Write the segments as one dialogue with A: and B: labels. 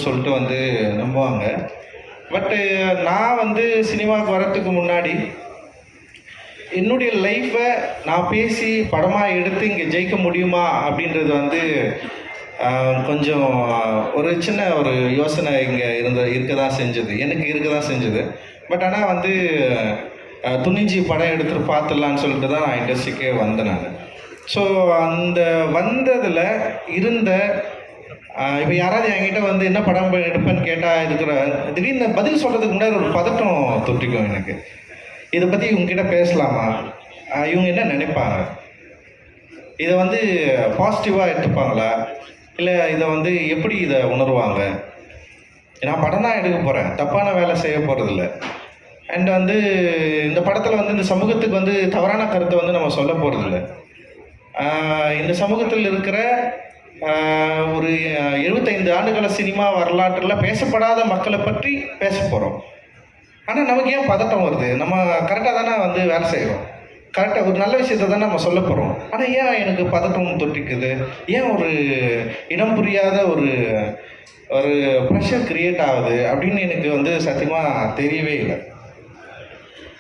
A: சொல்லிட்டு வந்து நம்புவாங்க. பட்டு நான் வந்து சினிமாவுக்கு வரத்துக்கு முன்னாடி என்னுடைய லைஃப்பை நான் பேசி படமாக எடுத்து இங்கே ஜெயிக்க முடியுமா அப்படின்றது வந்து கொஞ்சம் ஒரு சின்ன ஒரு யோசனை இங்கே இருக்க தான் செஞ்சது, எனக்கு இருக்க தான் செஞ்சது. பட் ஆனால் வந்து துணிஞ்சி படம் எடுத்துகிட்டு பார்த்துடலான்னு சொல்லிட்டு தான் நான் இண்டஸ்ட்ரிக்கே வந்தேன் நான். ஸோ அந்த வந்ததில் இருந்த இப்போ யாராவது என்கிட்ட வந்து என்ன படம் எடுப்பேன்னு கேட்டால் இருக்கிற திடீர்னு பதில் சொல்கிறதுக்கு முன்னாடி ஒரு பதட்டம் தொட்டிக்கும் எனக்கு. இதை பற்றி இவங்ககிட்ட பேசலாமா, இவங்க என்ன நினைப்பாங்க, இதை வந்து பாசிட்டிவாக எடுத்துப்பாங்களா, இல்லை இதை வந்து எப்படி இதை உணர்வாங்க. நான் படம் தான் எடுக்க போகிறேன், தப்பான வேலை செய்ய போகிறதில்ல. அண்ட் வந்து இந்த படத்தில் வந்து இந்த சமூகத்துக்கு வந்து தவறான கருத்தை வந்து நம்ம சொல்ல போகிறதில்ல. இந்த சமூகத்தில் இருக்கிற ஒரு 75 ஆண்டுகள சினிமா வரலாற்றில் பேசப்படாத மக்களை பற்றி பேச போகிறோம். ஆனால் நமக்கு ஏன் பதட்டம் வருது? நம்ம கரெக்டாக தானே வந்து வேலை செய்கிறோம், கரெக்டாக ஒரு நல்ல விஷயத்தை தானே நம்ம சொல்ல போகிறோம். ஆனால் ஏன் எனக்கு பதட்டம் தொட்டிக்குது? ஏன் ஒரு இடம் புரியாத ஒரு ஒரு ப்ரெஷர் க்ரியேட் ஆகுது அப்படின்னு எனக்கு வந்து சத்தியமாக தெரியவே இல்லை.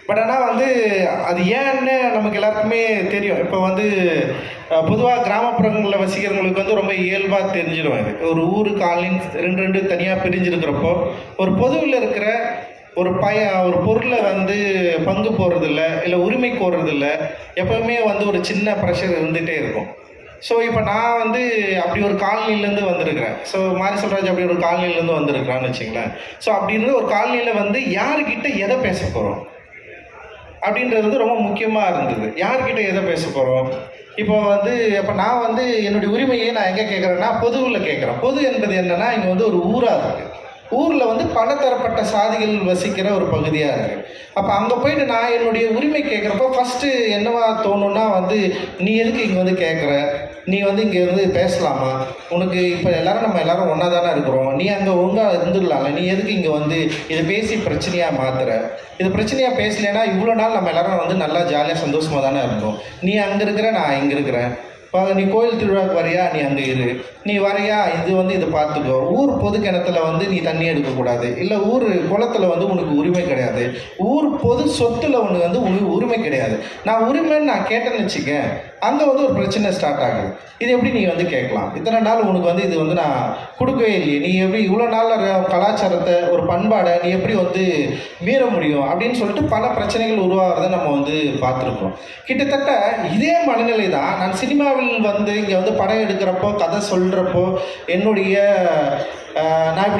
A: பட் ஆனால் வந்து அது ஏன்னு நமக்கு எல்லாருக்குமே தெரியும். இப்போ வந்து பொதுவாக கிராமப்புறங்களில் வசிக்கிறவங்களுக்கு வந்து ரொம்ப இயல்பாக தெரிஞ்சிடும். இது ஒரு ஊர் காலனி ரெண்டு தனியாக பிரிஞ்சிருக்கிறப்போ ஒரு பொதுவில் இருக்கிற ஒரு பொருளை வந்து பங்கு போடுறதில்ல, இல்லை உரிமை கோர்றதில்ல, எப்போவுமே வந்து ஒரு சின்ன ப்ரெஷர் இருந்துகிட்டே இருக்கும். ஸோ இப்போ நான் வந்து அப்படி ஒரு காலனிலேருந்து வந்திருக்கிறேன். ஸோ மாரி செல்வராஜ் அப்படி ஒரு காலனிலேருந்து வந்திருக்கிறான்னு வச்சுங்களேன். ஸோ அப்படின்னு ஒரு காலனியில் வந்து யாருக்கிட்ட எதை பேச போகிறோம் அப்படின்றது வந்து ரொம்ப முக்கியமாக இருந்தது. யார்கிட்ட எதை பேச போகிறோம்? இப்போ வந்து இப்போ நான் வந்து என்னுடைய உரிமையை நான் எங்கே கேட்குறேன்னா பொதுவில் கேட்குறேன். பொது என்பது என்னென்னா இங்கே வந்து ஒரு ஊராக இருக்குது. ஊரில் வந்து பலதரப்பட்ட சாதிகள் வசிக்கிற ஒரு பகுதியாக இருக்குது. அப்போ அங்கே போயிட்டு நான் என்னுடைய உரிமை கேட்குறப்போ ஃபஸ்ட்டு என்னவா தோணுன்னா வந்து நீ எதுக்கு இங்கே வந்து கேட்குற, நீ வந்து இங்கே வந்து பேசலாமா, உனக்கு இப்போ நம்ம எல்லோரும் ஒன்றா தானே இருக்கிறோம், நீ அங்கே ஒழுங்காக இருந்துடலாம்ல, நீ எதுக்கு இங்கே வந்து இதை பேசி பிரச்சனையாக மாற்றுற, இது பிரச்சனையாக பேசலைன்னா இவ்வளோ நாள் நம்ம எல்லோரும் வந்து நல்லா ஜாலியாக சந்தோஷமாக தானே இருந்தோம். நீ அங்கே இருக்கிற, நான் இங்கே இருக்கிறேன். நீ கோயில் திருவிழாவுக்கு வரையா, நீ அங்கே இரு, நீ வரையா, இது வந்து இதை பார்த்துக்கோ. ஊர் பொது கிணத்துல வந்து நீ தண்ணி எடுக்கக்கூடாது, இல்லை ஊர் குளத்தில் வந்து உனக்கு உரிமை கிடையாது, ஊர் பொது சொத்தில் உனக்கு வந்து உரிமை கிடையாது. நான் உரிமைன்னு நான் கேட்டேன்னு வச்சுக்க, அங்கே வந்து ஒரு பிரச்சனை ஸ்டார்ட் ஆகுது. இது எப்படி நீ வந்து கேட்கலாம்? இத்தனை நாள் உனக்கு வந்து இது வந்து நான் கொடுக்கவே இல்லையே, நீ எப்படி இவ்வளோ நாள் கலாச்சாரத்தை ஒரு பண்பாடை நீ எப்படி வந்து மீற முடியும் அப்படின்னு சொல்லிட்டு பல பிரச்சனைகள் உருவாகிறத நம்ம வந்து பார்த்துருக்கோம். கிட்டத்தட்ட இதே மனநிலை தான் நான் சினிமாவில் வந்து இங்கே வந்து படம் எடுக்கிறப்போ, கதை சொல்கிறப்போ, என்னுடைய நான்